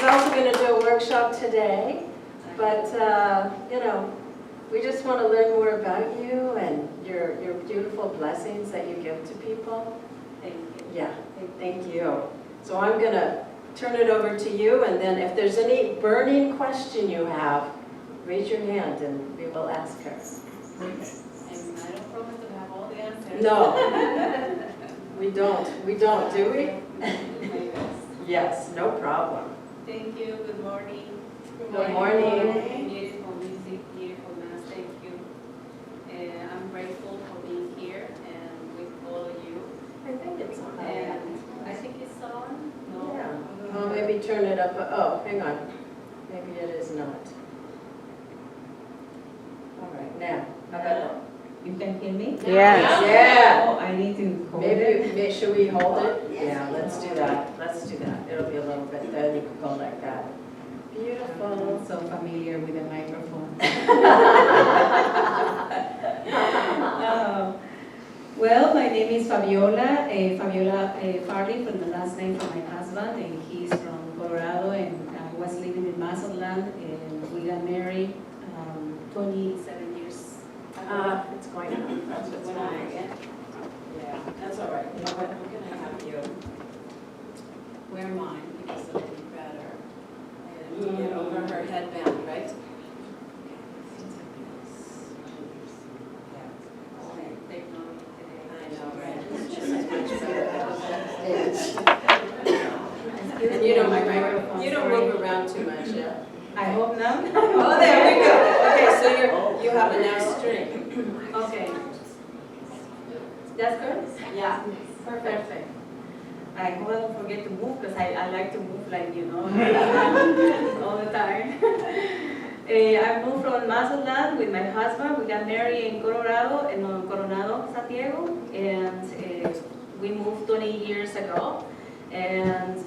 also going to do a workshop today, but, you know, we just want to learn more about you and your beautiful blessings that you give to people. Thank you. Yeah, thank you. So I'm going to turn it over to you, and then if there's any burning question you have, raise your hand and we will ask her. And I don't promise to have all the answers. No, we don't, do we? My best. Yes, no problem. Thank you. Good morning. Good morning. Beautiful music, beautiful mass. Thank you. I'm grateful for being here and with all of you. I think it's on. And I think it's on. No. Yeah. Oh, maybe turn it up. Oh, hang on. Maybe it is not. All right, now. How about You can hear me? Yes. Yeah. Oh, I need to hold it. maybe should we hold it? Yeah, let's do that. Let's do that. It'll be a little bit, then you can go like that. Beautiful. I'm so familiar with the microphone. Well, my name is Fabiola. Fabiola Farley from the last name from my husband, and he's from Colorado, and I was living in Mazatlan, and we got married 27 years ago. It's going on. That's what's When I going on. get, Yeah, that's all right. You know what, we're gonna have you. wear mine because it'll be better. And get over her headband, right? Take note today. I know, right? It's just much better. And you don't move around too much, yeah? I hope not. Oh, there we go. Okay, so you have a nice string. Okay. That's good? Yeah, perfect. I hope I don't forget to move, because I like to move like, all the time. I moved from Mazatlan with my husband. We got married in Colorado, in Coronado, San Diego, and we moved 20 years ago. And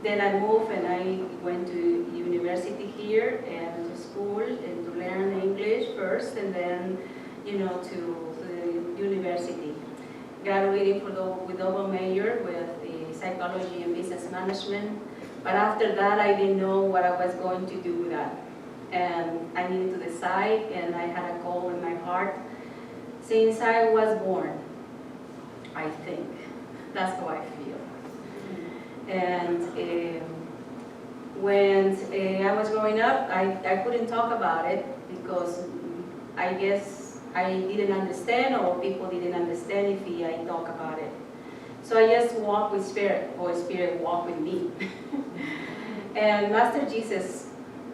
then I moved and I went to university here and to school and to learn English first, and then, to the university. Graduated with double major with psychology and business management. But after that, I didn't know what I was going to do with that. And I needed to decide, and I had a call in my heart since I was born, I think. That's how I feel. And when I was growing up, I couldn't talk about it because I guess I didn't understand, or people didn't understand if I talk about it. So I just walk with Spirit, Holy Spirit walk with me. And Master Jesus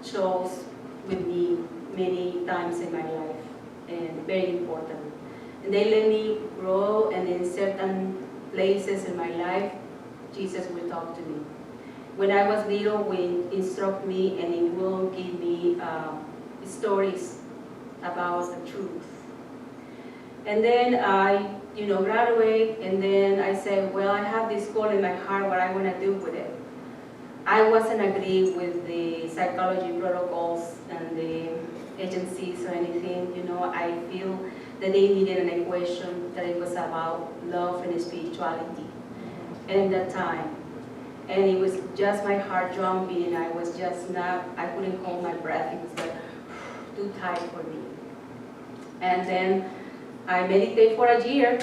chose with me many times in my life, and very important. And they let me grow, and in certain places in my life, Jesus will talk to me. When I was little, will instruct me, and it will give me stories about the truth. And then I, graduate, and then I said, well, I have this call in my heart, what I want to do with it. I wasn't agree with the psychology protocols and the agencies or anything. I feel that they needed an equation that it was about love and spirituality. And in that time, and it was just my heart jumping, and I was just I couldn't hold my breath. It was like too tight for me. And then I meditate for a year,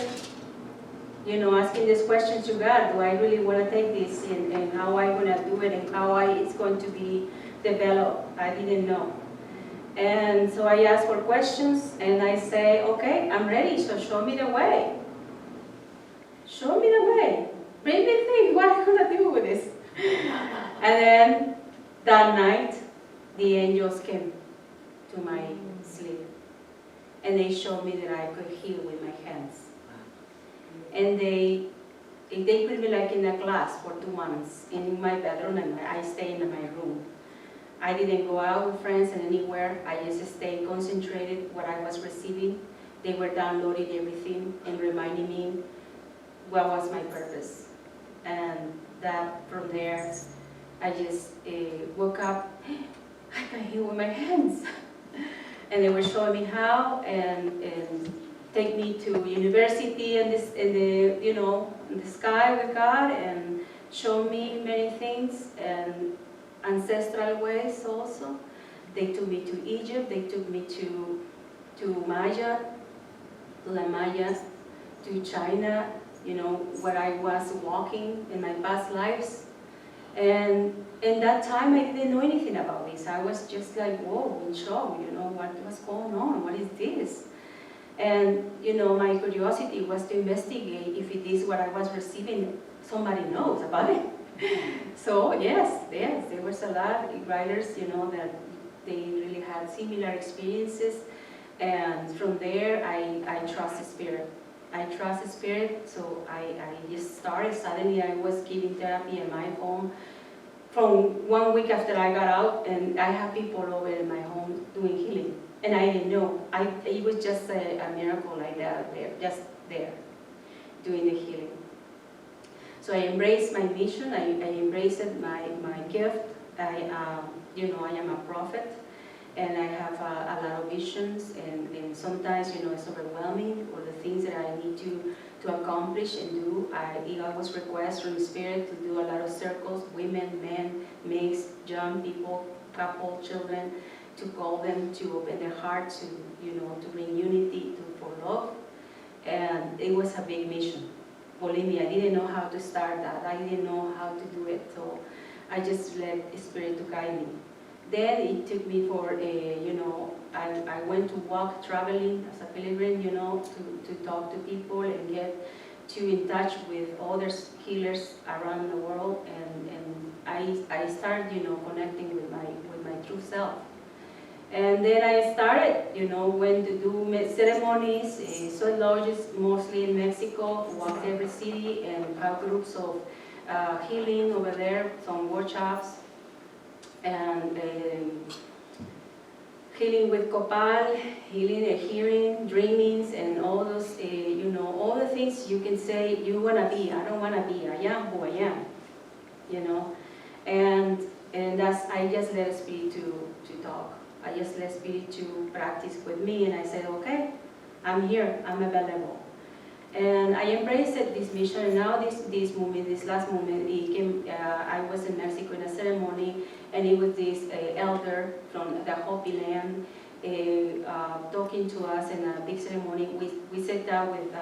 asking these questions to God. Do I really want to take this, and how I want to do it, and how it's going to be developed? I didn't know. And so I asked for questions, and I say, okay, I'm ready, so show me the way. Show me the way. Bring me things, what am I going to do with this? And then that night, the angels came to my sleep. And they showed me that I could heal with my hands. And they put me like in a class for 2 months in my bedroom, and I stayed in my room. I didn't go out with friends and anywhere. I just stayed concentrated what I was receiving. They were downloading everything and reminding me what was my purpose. And that from there, I just woke up, I can heal with my hands. And they were showing me how, and take me to university in the sky with God, and show me many things. And ancestral ways also. They took me to Egypt, they took me to Maya, to the Mayas, to China, where I was walking in my past lives. And in that time, I didn't know anything about this. I was just like, whoa, in shock, what's going on? What is this? And, my curiosity was to investigate if it is what I was receiving, somebody knows about it. So, yes, there was a lot of writers, that they really had similar experiences. And from there, I trust the Spirit. I trust the Spirit, so I just started. Suddenly, I was giving therapy in my home. From 1 week after I got out, and I have people over in my home doing healing. And I didn't know. It was just a miracle like that, just there, doing the healing. So I embraced my mission. I embraced my gift. I am a prophet. And I have a lot of visions, and sometimes, it's overwhelming, or the things that I need to accomplish and do. I was requested from the Spirit to do a lot of circles, women, men, mix, young people, couple, children, to call them to open their hearts, to bring unity, for love. And it was a big mission. Believe me, I didn't know how to start that. I didn't know how to do it, so I just let the Spirit to guide me. Then it took me for I went to walk, traveling as a pilgrim, to talk to people and get in touch with other healers around the world, and I started, connecting with my true self. And then I started, went to do ceremonies, sweat lodges, mostly in Mexico, walked every city and have groups of healing over there, some workshops, and healing with copal, healing and hearing, dreamings, and all those, all the things you can say you want to be. I don't want to be. I am who I am, And that's, I just let Spirit to talk. I just let Spirit to practice with me, and I said, okay, I'm here, I'm available. And I embraced this mission, and now this last moment, it came, I was in Mexico in a ceremony, and it was this elder from the Hopi land talking to us in a big ceremony. We sat down with,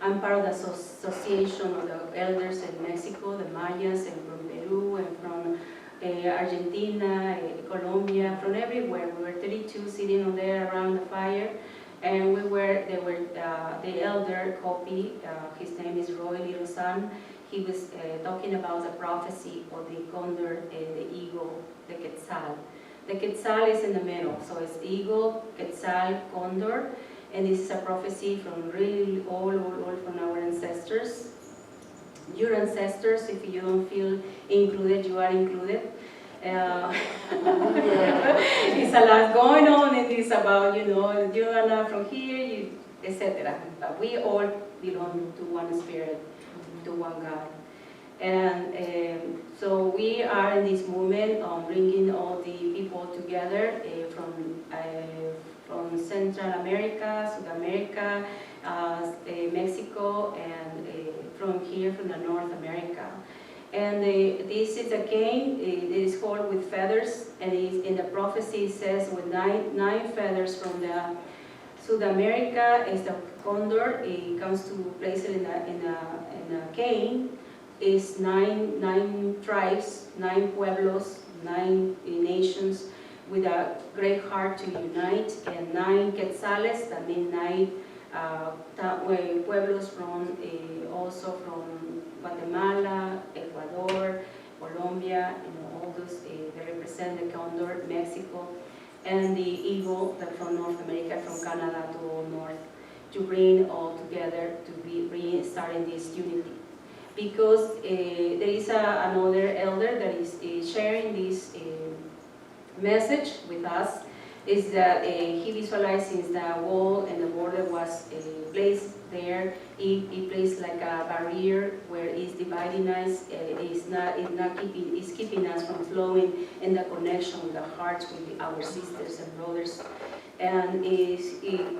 I'm part of the association of the elders in Mexico, the Mayas, and from Peru, and from Argentina, Colombia, from everywhere. We were 32 sitting on there around the fire. And the elder Hopi, his name is Roy Lirosan. He was talking about the prophecy of the condor, the eagle, the quetzal. The quetzal is in the middle, so it's eagle, quetzal, condor, and this is a prophecy from really all from our ancestors. Your ancestors, if you don't feel included, you are included. It's a lot going on in this about, you are not from here, etc. But we all belong to one Spirit, to one God. And so we are in this movement of bringing all the people together from Central America, South America, Mexico, and from the North America. And this is a cane. It is called with feathers, and in the prophecy it says with nine feathers from the South America is the condor. It comes to place it in a cane. Is nine tribes, 9 pueblos, 9 nations with a great heart to unite, and 9 quetzales, that means 9 pueblos from also from Guatemala, Ecuador, Colombia, all those, they represent the condor, Mexico, and the eagle from North America, from Canada to all north, to bring all together to be starting this unity. Because there is another elder that is sharing this message with us, is that he visualized since the wall and the border was placed there, he placed like a barrier where it's dividing us, it's keeping us from flowing in the connection with the hearts with our sisters and brothers. And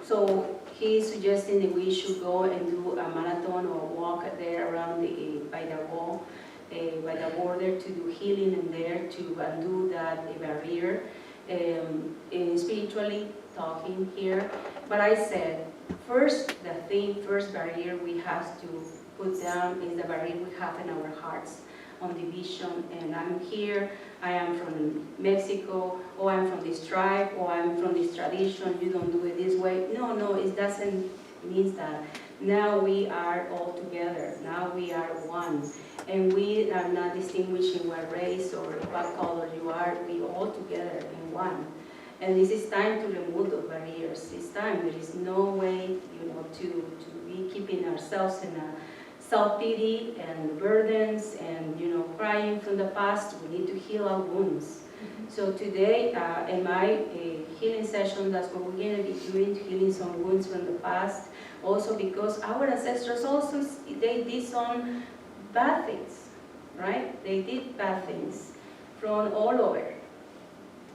so he's suggesting that we should go and do a marathon or walk there around by the wall, by the border to do healing in there, to undo that barrier, spiritually talking here. But I said, first barrier we have to put down is the barrier we have in our hearts on division. And I'm here, I am from Mexico, or I'm from this tribe, or I'm from this tradition, you don't do it this way. No, it doesn't mean that. Now we are all together, now we are one. And we are not distinguishing what race or what color you are, we all together in one. And this is time to remove those barriers. It's time. There is no way, to be keeping ourselves in a self-pity and burdens and, crying from the past. We need to heal our wounds. So today, in my healing session, that's what we're going to be doing, healing some wounds from the past. Also because our ancestors also, they did some bad things, right? They did bad things from all over.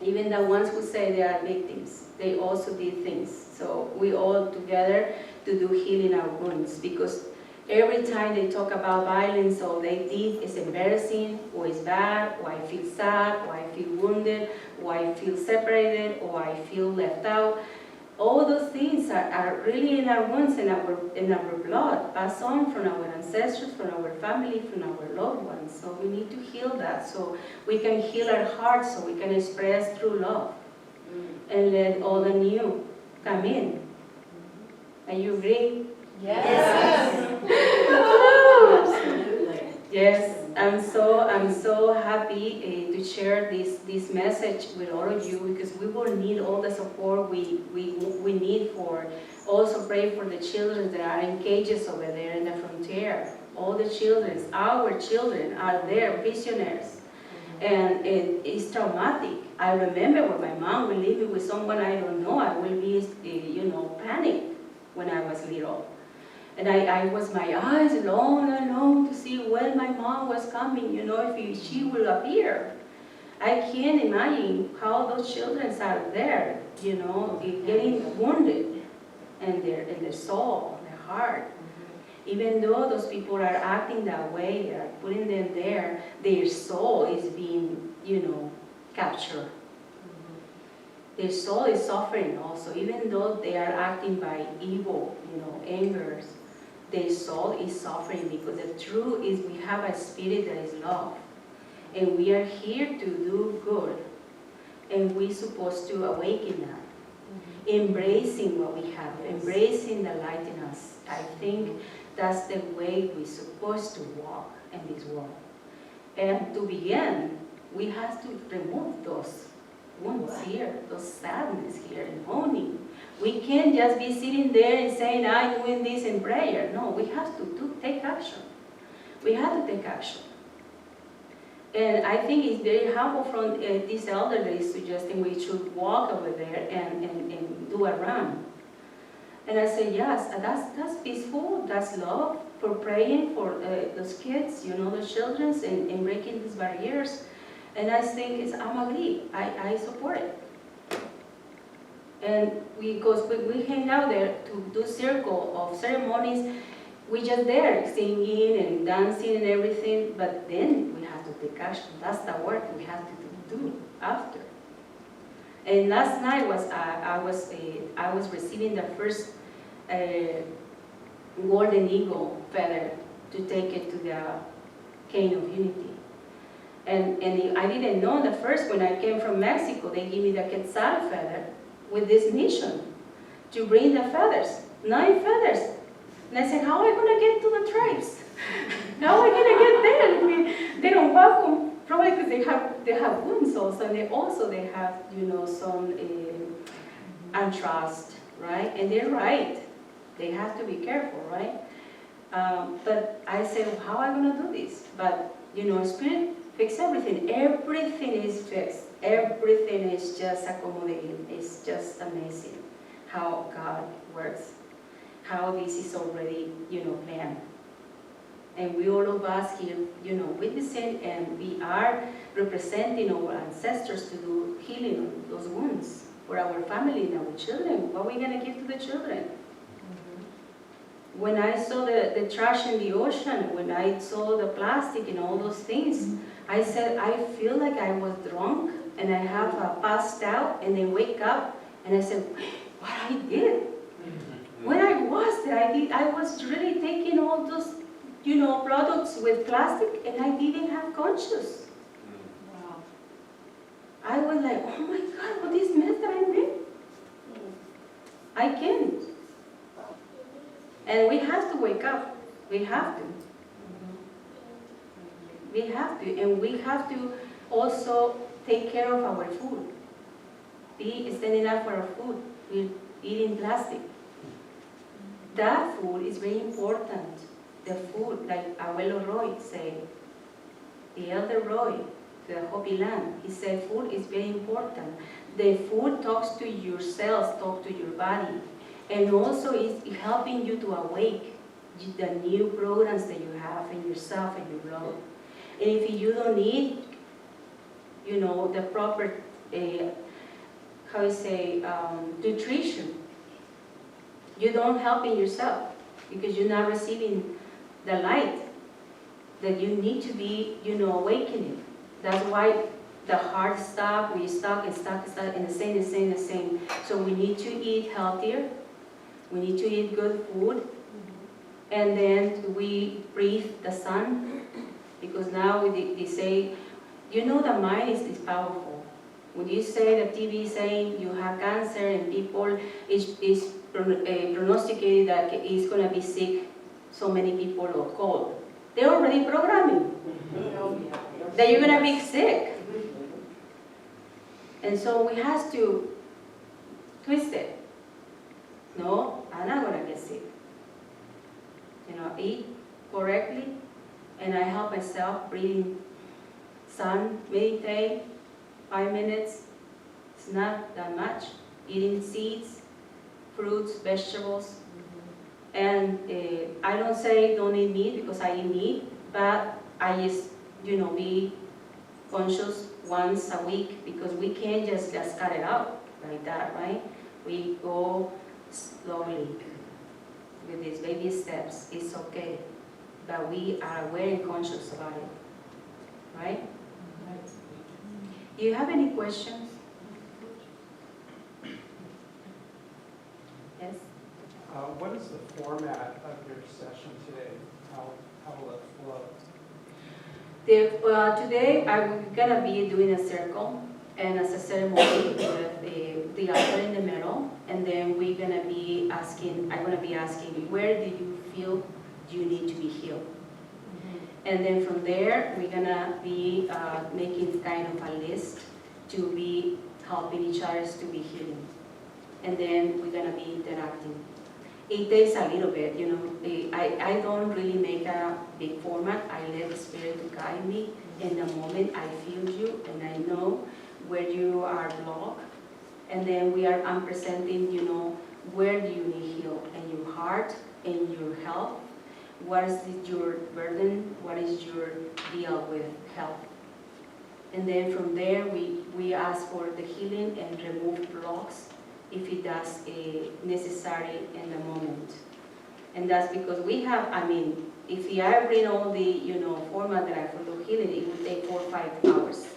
Even the ones who say they are victims, they also did things. So we all together to do healing our wounds, because every time they talk about violence or they did is embarrassing, or is bad, or I feel sad, or I feel wounded, or I feel separated, or I feel left out. All those things are really in our wounds, in our blood, passed on from our ancestors, from our family, from our loved ones. So we need to heal that, so we can heal our hearts, so we can express through love, and let all the new come in. And you agree? Yes. Absolutely. Yes, I'm so happy to share this message with all of you, because we will need all the support we need for. Also pray for the children that are in cages over there in the frontier. All the children, our children, are there, prisoners. And it is traumatic. I remember when my mom will leave me with someone I don't know, I will be, panic when I was little. And I was, my eyes long and long to see when my mom was coming, if she will appear. I can't imagine how those children are there, getting wounded in their soul, their heart. Even though those people are acting that way, they are putting them there, their soul is being, captured. Their soul is suffering also, even though they are acting by evil, angers. Their soul is suffering, because the truth is we have a spirit that is love. And we are here to do good. And we're supposed to awaken that. Embracing what we have, embracing the light in us. I think that's the way we're supposed to walk in this world. And to begin, we have to remove those wounds here, those sadness here, and mourning. We can't just be sitting there and saying, I'm doing this in prayer. No, we have to take action. We have to take action. And I think it's very helpful from this elder that is suggesting we should walk over there and do a run. And I say, yes, that's peaceful, that's love, for praying for those kids, those children, and breaking these barriers. And I think I'm agree, I support it. And because we hang out there to do circle of ceremonies, we just there singing and dancing and everything, but then we have to take action. That's the work we have to do after. And last night I was receiving the first golden eagle feather to take it to the cane of unity. And I didn't know the first, when I came from Mexico, they gave me the quetzal feather with this mission to bring the feathers, 9 feathers. And I said, how am I going to get to the tribes? How am I going to get there? They don't welcome, probably because they have wounds also, and they have some untrust, right? And they're right. They have to be careful, right? But I said, well, how am I going to do this? But Spirit fix everything. Everything is fixed. Everything is just accommodating. It's just amazing how God works, how this is already, planned. And we all of us here, witnessing, and we are representing our ancestors to do healing on those wounds for our family and our children. What are we going to give to the children? When I saw the trash in the ocean, when I saw the plastic and all those things, I said, I feel like I was drunk and I have passed out and then wake up and I said, what I did? When I was there, I was really taking all those, products with plastic and I didn't have conscious. Wow. I was like, oh my God, what is mess that I made? I can't. And we have to wake up. We have to. We have to. And we have to also take care of our food. Be standing up for our food. We're eating plastic. That food is very important. The food, like Abuelo Roy said, the elder Roy, the Hopi land, he said food is very important. The food talks to your cells, talks to your body, and also is helping you to awake the new programs that you have in yourself and your blood. And if you don't eat, the proper, nutrition, you don't help in yourself because you're not receiving the light that you need to be, awakening. That's why the heart stop, we stuck and the same. So we need to eat healthier. We need to eat good food. And then we breathe the sun. Because now they say, the mind is powerful. When you say the TV saying you have cancer and people is prognosticated that it's going to be sick, so many people are cold. They're already programming that you're going to be sick. And so we have to twist it. No, I'm not going to get sick. Eat correctly, and I help myself breathing sun, meditate, 5 minutes. It's not that much. Eating seeds, fruits, vegetables. And I don't say don't eat meat because I eat meat, but I just, be conscious once a week because we can't just cut it out like that, right? We go slowly with these baby steps. It's okay, but we are aware and conscious about it, right? Do you have any questions? Yes? What is the format of your session today? How will it flow? Today I'm gonna be doing a circle and as a ceremony with the altar in the middle, and then I'm gonna be asking, where do you feel you need to be healed? And then from there, we're gonna be making kind of a list to be helping each other to be healing. And then we're gonna be interacting. It takes a little bit, I don't really make a big format. I let the Spirit to guide me. In the moment I feel you and I know where you are blocked. And then I'm presenting, where do you need heal? In your heart, in your health. What is your burden? What is your deal with health? And then from there, we ask for the healing and remove blocks if it does necessary in the moment. And that's because we have, if I bring all the, format that I follow healing, it would take 4 or 5 hours.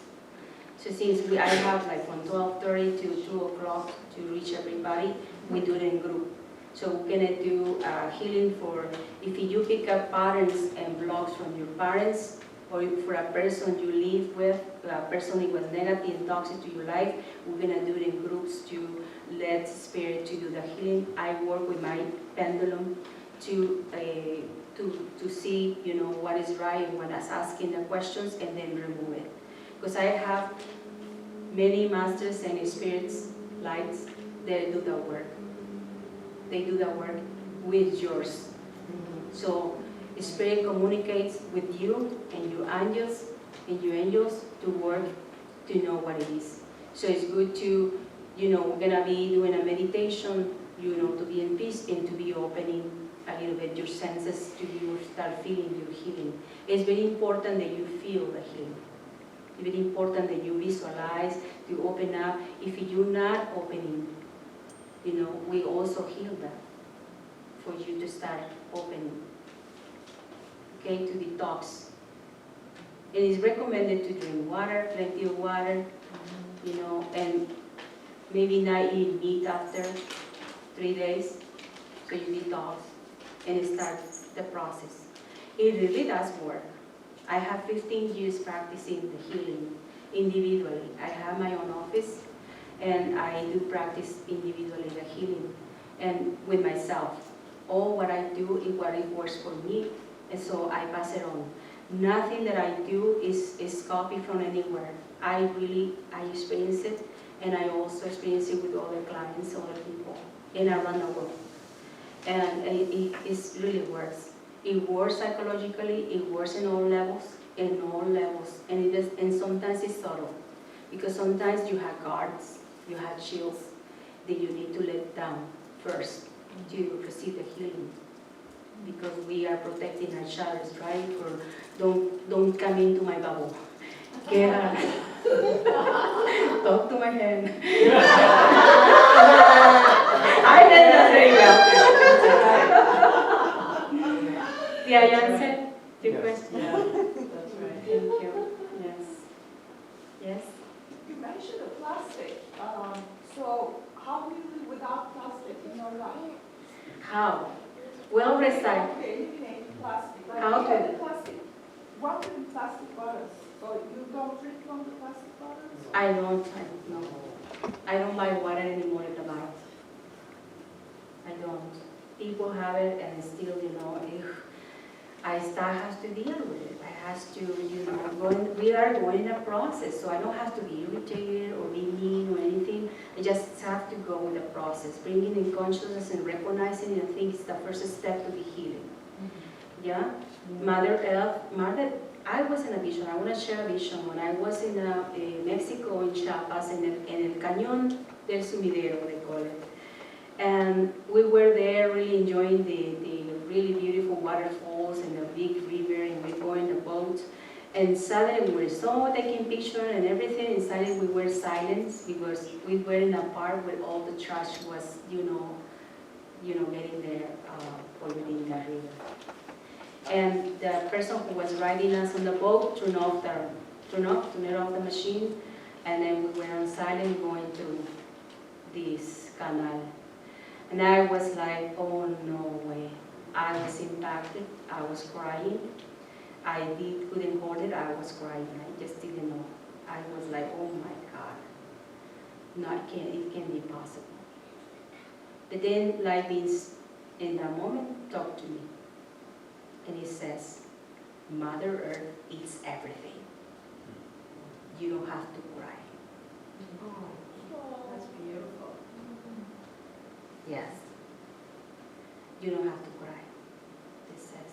So since I have like from 12:30 to 2 o'clock to reach everybody, we do it in group. So we're gonna do healing for, if you pick up patterns and blocks from your parents, or for a person you live with, a person who was negative and toxic to your life, we're gonna do it in groups to let Spirit to do the healing. I work with my pendulum to see, what is right and what is asking the questions and then remove it. Because I have many masters and spirits, lights, that do the work. They do the work with yours. So Spirit communicates with you and your angels to work to know what it is. So it's good to, we're gonna be doing a meditation, to be in peace and to be opening a little bit your senses to you start feeling your healing. It's very important that you feel the healing. It's very important that you visualize, to open up. If you're not opening, we also heal that for you to start opening, okay, to detox. It is recommended to drink water, plenty of water, you know, and maybe not eat meat after 3 days, so you detox and start the process. It really does work. I have 15 years practicing the healing individually. I have my own office and I do practice individually the healing and with myself. All what I do is what it works for me, and so I pass it on. Nothing that I do is copied from anywhere. I experience it, and I also experience it with other clients, other people, and around the world. And it really works. It works psychologically, it works in all levels, and sometimes it's subtle. Because sometimes you have guards, you have shields that you need to let down first to receive the healing. Because we are protecting our shadows, right? Or don't come into my bubble. Get out. Talk to my hand. I did that very well. Yeah, you answered your Yes. question? Yeah, that's right. Thank you. Yes. Yes? You mentioned the plastic. So how do you live without plastic in your life? How? Well, recycle. Okay, eliminate plastic. Like How you to- have the plastic, what with plastic bottles? So you don't drink from the plastic bottles? I don't know. I don't buy water anymore in the bottle. I don't. People have it and still, you know, I still have to deal with it. I have to, you know, we are going in a process, so I don't have to be irritated or be mean or anything. I just have to go with the process. Bringing in consciousness and recognizing it, I think it's the first step to the healing. Yeah? Mother Earth, I was in a vision. I want to share a vision. When I was in Mexico, in Chiapas, in El Cañón del Sumidero, they call it. And we were there really enjoying the really beautiful waterfalls and the big river, and we go in the boat. And suddenly we were so taking pictures and everything, and suddenly we were silent because we were in a park where all the trash was, you know, getting there, polluting the river. And the person who was riding us on the boat turned off the machine, and then we were on silent going to this canal. And I was like, oh no way. I was impacted, I was crying. Couldn't hold it, I was crying, I just didn't know. I was like, oh my God, no, it can't be possible. But then like this, in that moment, talked to me. And he says, Mother Earth is everything. You don't have to cry. That's beautiful. Yes. You don't have to cry, it says.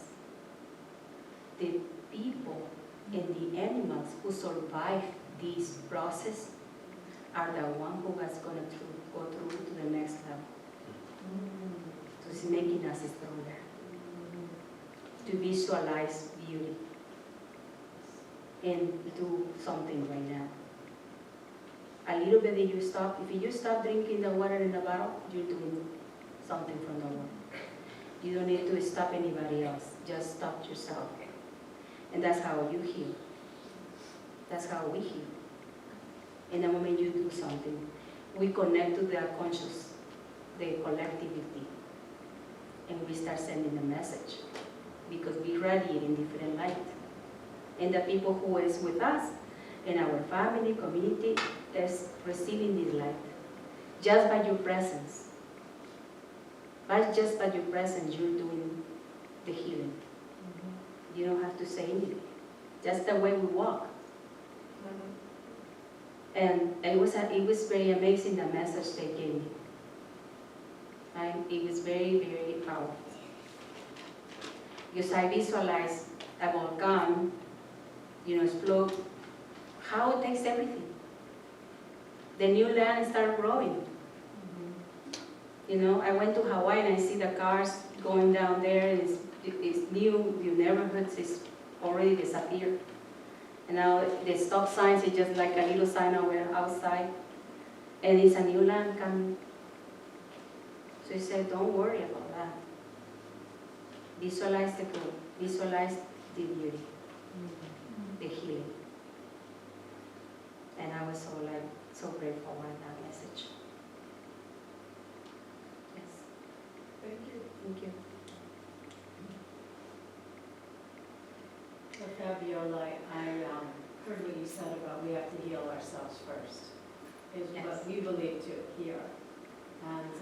The people and the animals who survive this process are the ones who is going to go through to the next level. So it's making us stronger. To visualize beauty and do something right now. A little bit that you stop, if you stop drinking the water in the bottle, you're doing something from the world. You don't need to stop anybody else, just stop yourself. And that's how you heal. That's how we heal. And the moment you do something, we connect to the conscious, the collectivity, and we start sending a message. Because we radiate in different light. And the people who is with us, in our family, community, is receiving this light. Just by your presence. Just by your presence, you're doing the healing. You don't have to say anything. Just the way we walk. And it was very amazing, the message they gave me. And it was very, very powerful. Because I visualize a volcano, explode, how it takes everything. The new land started growing. I went to Hawaii and I see the cars going down there, and it's new, your neighborhoods is already disappeared. And now the stop signs is just like a little sign outside, and it's a new land coming. So he said, don't worry about that. visualize the good, visualize the beauty, the healing. And I was so grateful for that message. Yes, Thank you. thank you. So Fabiola, I heard what you said about we have to heal ourselves first, is Yes. what we believe too here. And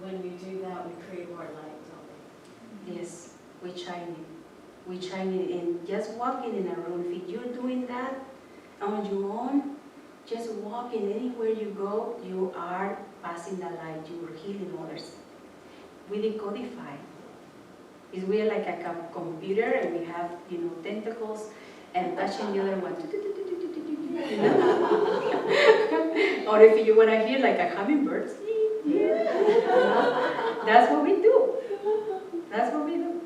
when we do that, we create more light, don't we? Yes, we shine it. We shine it in just walking in a room. If you're doing that on your own, just walking anywhere you go, you are passing the light, you're healing others. We decodify. Is we are like a computer and we have, tentacles and touching the other one. You know? Or if you want to hear like a hummingbird, that's what we do. That's what we do.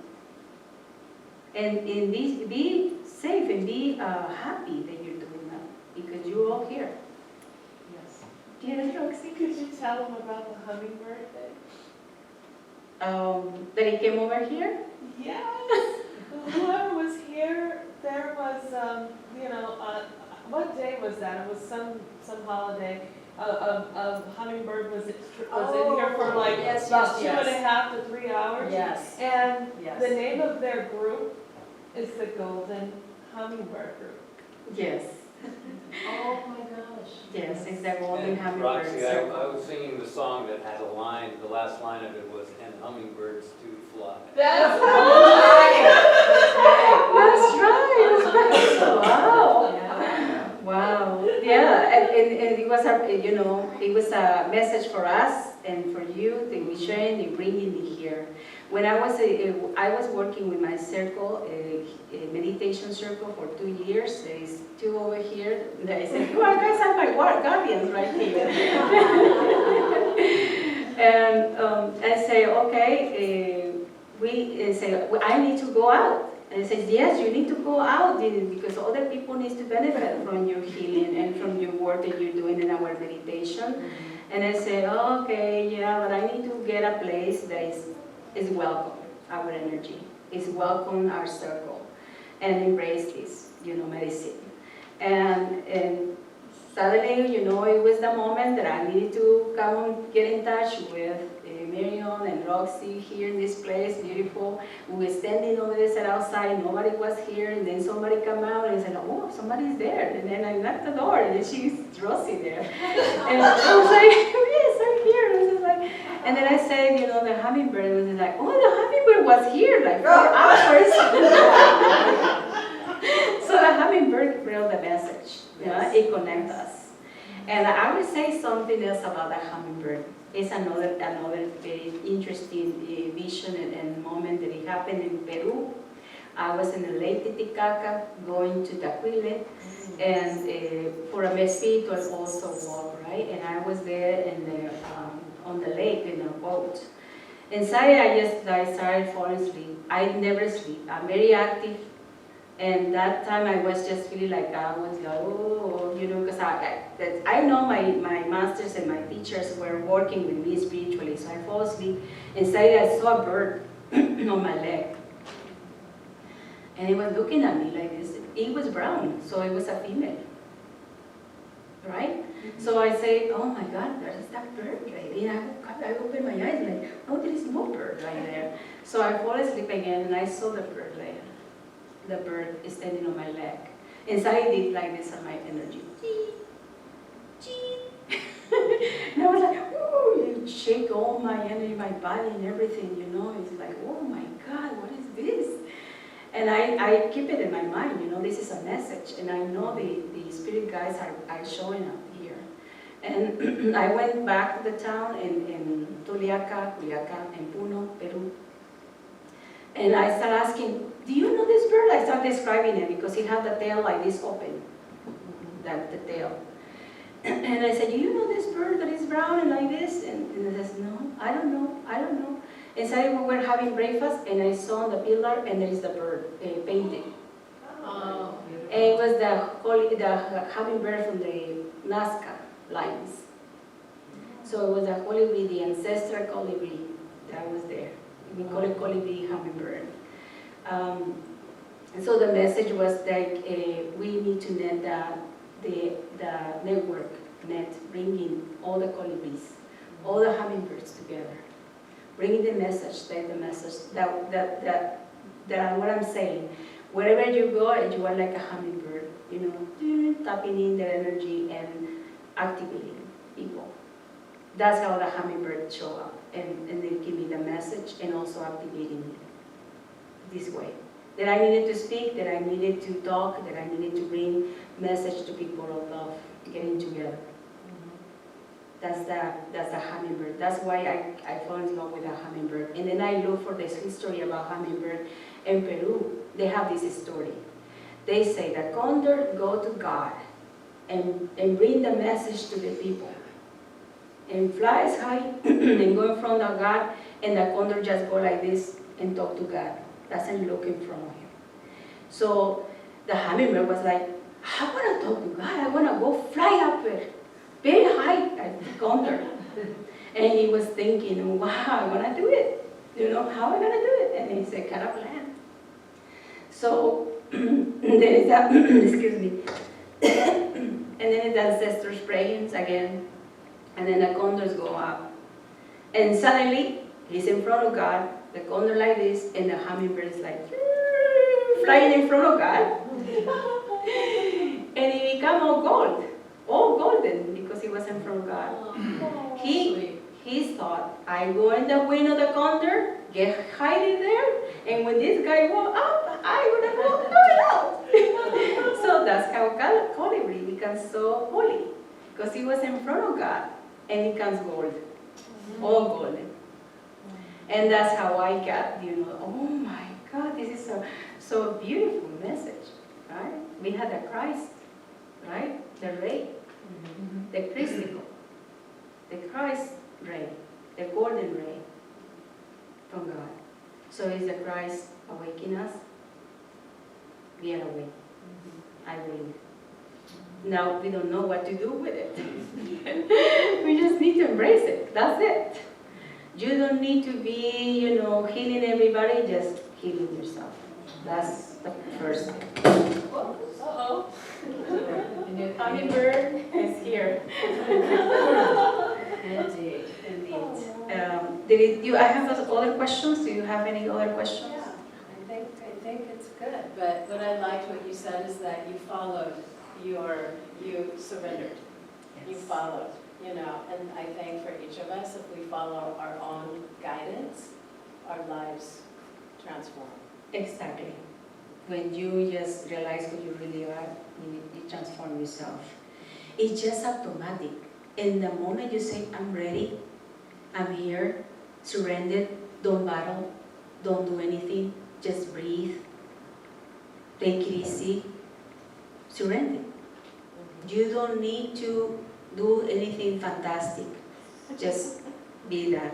And be safe and be happy that you're doing that because you're all here. Yes. Yes, Roxy. Could you tell them about the hummingbird thing? That he came over here? Yes. Whoever was here, there was, what day was that? It was some holiday. A hummingbird was in here for like yes, about yes, 2.5 to 3 hours. Yes. And Yes. the name of their group is the Golden Hummingbird Group. Yes. Oh my gosh. Yes, it's the golden And hummingbird Roxy, circle. I was singing the song that had a line, the last line of it was, "And hummingbirds do fly." That's That's right. Wow. Wow. Yeah, and it was it was a message for us and for you that we sharing and bringing it here. When I was working with my circle, a meditation circle for 2 years. There is 2 over here. I said, "You guys are my guardians right here." And I say, okay. We say, I need to go out. And he says, yes, you need to go out because other people need to benefit from your healing and from your work that you're doing in our meditation. And I say, oh, okay, yeah, but I need to get a place that is welcome, our energy, is welcome our circle, and embrace this, medicine. And suddenly, it was the moment that I needed to come and get in touch with Marion and Roxy here in this place, beautiful. We were standing over there, sat outside, nobody was here, and then somebody come out and said, oh, somebody's there. And then I knocked the door, and then she's Roxy there. And I was like, yes, I'm here. And then I said, the hummingbird was like, oh, the hummingbird was here like 4 hours. So the hummingbird brought the message. It connects us. And I will say something else about the hummingbird. It's another very interesting vision and moment that it happened in Peru. I was in the Lake Titicaca going to Tacuile and for a spiritual also walk, right? And I was there on the lake in a boat. Inside I started falling asleep. I never sleep. I'm very active. And that time I was just feeling like I was like, oh, because I know my masters and my teachers were working with me spiritually. So I fall asleep. Inside I saw a bird on my leg. And it was looking at me like this. It was brown, so it was a female. Right? So I say, oh my God, there is that bird right there. And I open my eyes like, oh, there is no bird right there. So I fall asleep again and I saw the bird later. The bird is standing on my leg. Inside it did like this on my energy. And I was like, ooh, it shake all my energy, my body and everything, It's like, oh my God, what is this? And I keep it in my mind, this is a message. And I know the spirit guides are showing up here. And I went back to the town in Tuliaca, and Puno, Peru. And I started asking, do you know this bird? I started describing it because it had the tail like this open, the tail. And I said, do you know this bird that is brown and like this? And he says, no, I don't know. And suddenly we were having breakfast and I saw on the pillar and there is the bird painted. Oh, And it was the hummingbird from the Nazca lines. So it was the colibri, the ancestral colibri that was there. We call it colibri hummingbird. And so the message was like, we need to net the network, bringing all the colibris, all the hummingbirds together, bringing the message, that what I'm saying. Wherever you go, you are like a hummingbird, tapping in their energy and activating people. That's how the hummingbird show up, and they give me the message and also activating me this way. That I needed to speak, that I needed to talk, that I needed to bring message to people of love, getting together. That's the hummingbird. That's why I fell in love with a hummingbird. And then I look for this history about hummingbird in Peru. They have this story. They say that condor go to God and bring the message to the people. And flies high and go in front of God, and the condor just go like this and talk to God. Doesn't look in front of him. So the hummingbird was like, I want to talk to God. I want to go fly up there, very high, like the condor. And he was thinking, wow, I'm going to do it. How am I going to do it? And he said, got a plan. So there is that, excuse me. And then it's the ancestors praying again. And then the condors go up. And suddenly, he's in front of God, the condor like this, and the hummingbird is like, flying in front of God. And he became all golden, because he was in front of God. He thought, I go in the wing of the condor, get hiding there, and when this guy go up, I would have walked out. So that's how colibri becomes so holy, because he was in front of God, and he becomes gold, all golden. And that's how I got, oh my God, this is so beautiful message, right? We had the Christ, right? The ray, the Christical, the Christ ray, the golden ray from God. So is the Christ awakening us? We are awake, I believe. Now we don't know what to do with it. We just need to embrace it, that's it. You don't need to be, healing everybody, just healing yourself. That's the first thing. Uh-oh. Hummingbird is here. Indeed. I have other questions. Do you have any other questions? Yeah, I think it's good. But what I liked what you said is that you followed you surrendered. You followed, and I think for each of us, if we follow our own guidance, our lives transform. Exactly. When you just realize who you really are, you transform yourself. It's just automatic. In the moment you say, I'm ready, I'm here, surrendered, don't battle, don't do anything, just breathe, take it easy, surrender. You don't need to do anything fantastic, just be that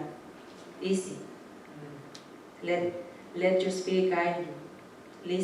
easy. Let your spirit guide you. Listen.